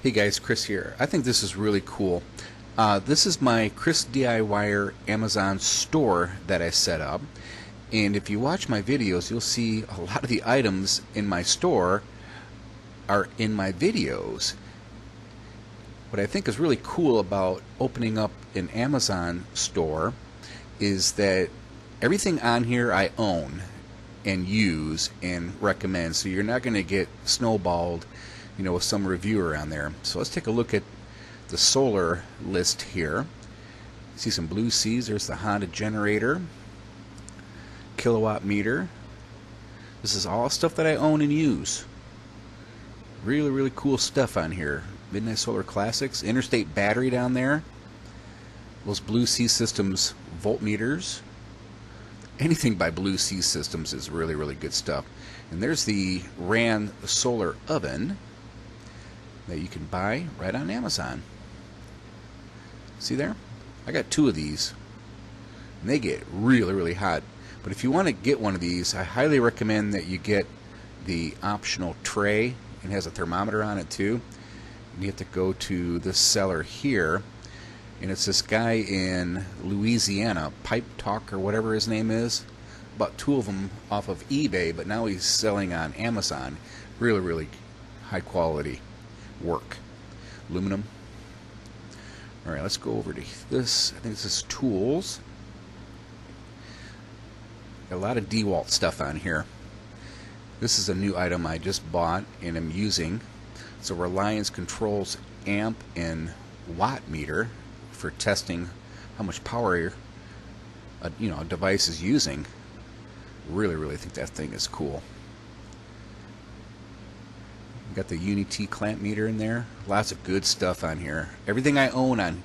Hey guys, Chris here. I think this is really cool. This is my Chris DIYer Amazon store that I set up. And if you watch my videos, you'll see a lot of the items in my store are in my videos. What I think is really cool about opening up an Amazon store is that everything on here I own and use and recommend. So you're not going to get snowballed, with some reviewer on there. So let's take a look at the solar list here. See some Blue Seas. There's the Honda generator, kilowatt meter. This is all stuff that I own and use. Really cool stuff on here. Midnight Solar Classics, Interstate battery down there. Those Blue Sea Systems voltmeters. Anything by Blue Sea Systems is really good stuff. And there's the RAN solar oven that you can buy right on Amazon. See there? I got 2 of these. And they get really hot. But if you want to get one of these, I highly recommend that you get the optional tray. It has a thermometer on it too. And you have to go to this seller here. And it's this guy in Louisiana, Pipe Talk or whatever his name is. Bought 2 of them off of eBay, but now he's selling on Amazon. Really high quality work. Aluminum. Alright, let's go over to this. I think this is tools. Got a lot of DeWalt stuff on here. This is a new item I just bought and am using. It's a Reliance Controls amp and watt meter for testing how much power a device is using. Really think that thing is cool. Got the Unity clamp meter in there. Lots of good stuff on here. Everything I own on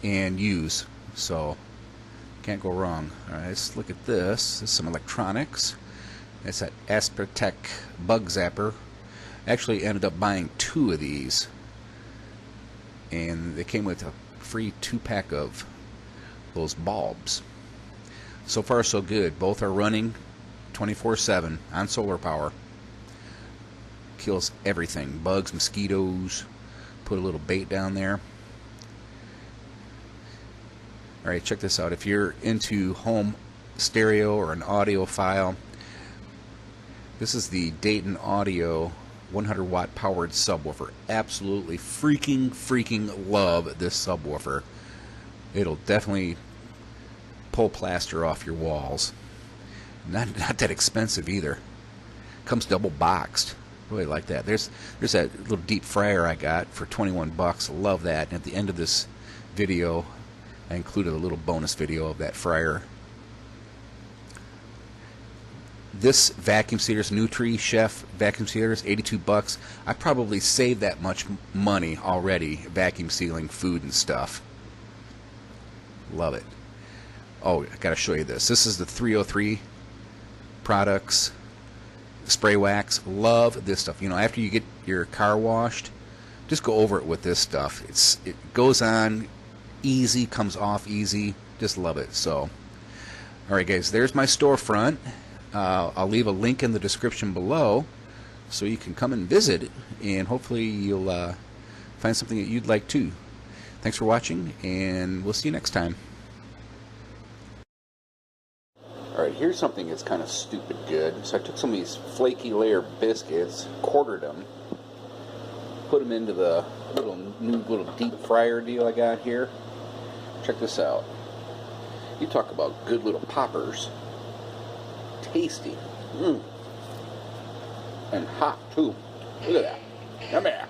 and use, so can't go wrong. Alright, let's look at this. This is some electronics. It's that Aspertech bug zapper. Actually ended up buying 2 of these, and they came with a free 2-pack of those bulbs. So far so good. Both are running 24/7 on solar power. Kills everything, bugs, mosquitoes. Put a little bait down there. Alright, check this out. If you're into home stereo or an audiophile, this is the Dayton Audio 100 watt powered subwoofer. Absolutely freaking love this subwoofer. It'll definitely pull plaster off your walls. Not that expensive either. Comes double boxed. Really like that. There's that little deep fryer I got for 21 bucks. Love that. And at the end of this video, I included a little bonus video of that fryer. This vacuum sealer, Nutri Chef vacuum sealer, is 82 bucks. I probably saved that much money already vacuum sealing food and stuff. Love it. Oh, I gotta show you this. This is the 303 products spray wax. Love this stuff. After you get your car washed, just go over it with this stuff. It goes on easy, comes off easy. Just love it. So, alright guys, there's my storefront. I'll leave a link in the description below so you can come and visit, and hopefully you'll find something that you'd like too. Thanks for watching, and we'll see you next time. Alright, here's something that's kind of stupid good. So I took some of these flaky layer biscuits, quartered them, put them into the new little deep fryer deal I got here. Check this out. You talk about good little poppers. Tasty. And hot too. Look at that. Come here.